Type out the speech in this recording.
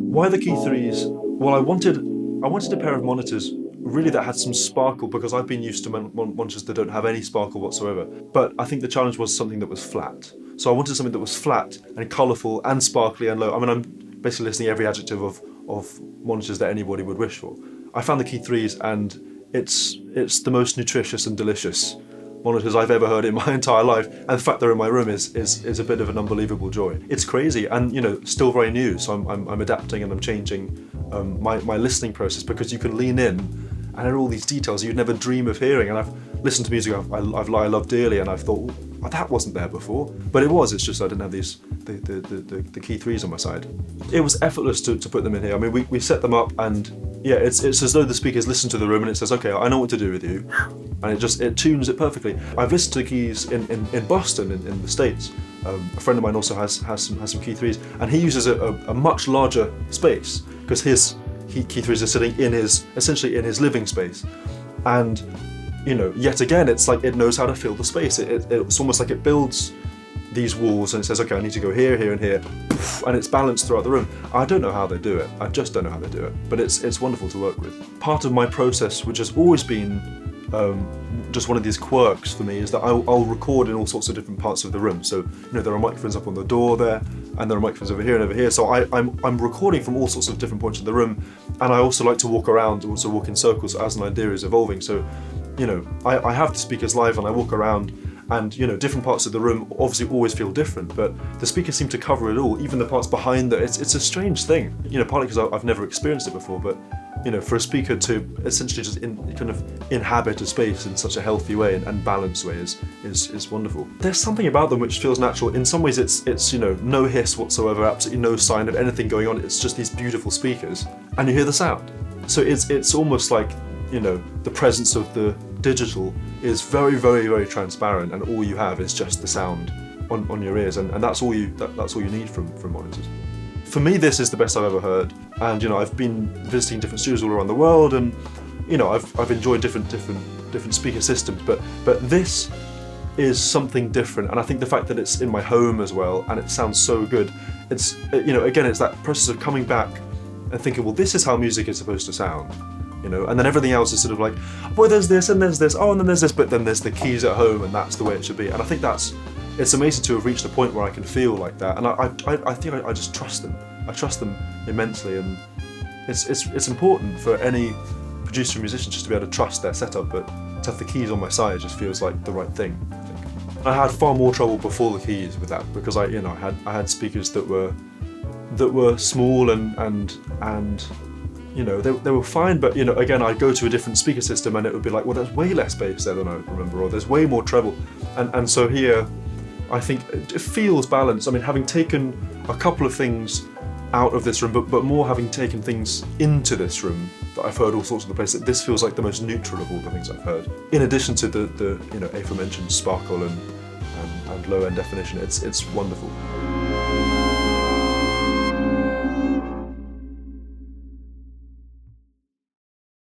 Why the Key 3s? Well, I wanted a pair of monitors really that had some sparkle, because I've been used to monitors that don't have any sparkle whatsoever. But I think the challenge was something that was flat. So I wanted something that was flat and colourful and sparkly and low. I mean, I'm basically listing every adjective of monitors that anybody would wish for. I found the Key 3s, and it's the most nutritious and delicious monitors I've ever heard in my entire life, and the fact they're in my room is a bit of an unbelievable joy. It's crazy, and still very new, so I'm adapting and I'm changing my listening process, because you can lean in and hear all these details you'd never dream of hearing. And I've listened to music I love dearly, and I've thought, oh, that wasn't there before, but it was. It's just I didn't have the Key 3s on my side. It was effortless to put them in here. I mean, we set them up, and yeah, it's as though the speakers listen to the room and it says, okay, I know what to do with you, and it tunes it perfectly. I've listened to keys in Boston, in the States. A friend of mine also has some Key 3s, and he uses a much larger space, because his Key 3s are sitting essentially in his living space, and yet again, it's like it knows how to fill the space. It's almost like it builds these walls and it says, okay, I need to go here, here, and here, and it's balanced throughout the room. I don't know how they do it. I just don't know how they do it, but it's wonderful to work with. Part of my process, which has always been just one of these quirks for me, is that I'll record in all sorts of different parts of the room. So there are microphones up on the door there, and there are microphones over here and over here. So I'm recording from all sorts of different points of the room, and I also like to walk around, also walk in circles as an idea is evolving. So I have the speakers live and I walk around, and different parts of the room obviously always feel different, but the speakers seem to cover it all, even the parts behind it. It's a strange thing, partly because I've never experienced it before, but for a speaker to essentially just kind of inhabit a space in such a healthy way and balanced way is wonderful. There's something about them which feels natural. In some ways it's no hiss whatsoever, absolutely no sign of anything going on. It's just these beautiful speakers, and you hear the sound. So it's almost like the presence of the digital is very, very, very transparent, and all you have is just the sound on your ears, and that's all you need from monitors. For me, this is the best I've ever heard, and I've been visiting different studios all around the world, and I've enjoyed different speaker systems, but this is something different, and I think the fact that it's in my home as well and it sounds so good, it's again, it's that process of coming back and thinking, well, this is how music is supposed to sound. And then everything else is sort of like, well, there's this and there's this, oh, and then there's this, but then there's the keys at home, and that's the way it should be. And I think it's amazing to have reached a point where I can feel like that, and I think I just trust them. I trust them immensely, and it's important for any producer or musician just to be able to trust their setup, but to have the keys on my side just feels like the right thing, I think. I had far more trouble before the keys with that, because I had speakers that were small and they were fine, but again, I'd go to a different speaker system and it would be like, well, there's way less bass there than I remember, or there's way more treble, and so here I think it feels balanced. I mean, having taken a couple of things out of this room, but more having taken things into this room that I've heard all sorts of the place, that this feels like the most neutral of all the things I've heard, in addition to the aforementioned sparkle and low end definition. It's wonderful.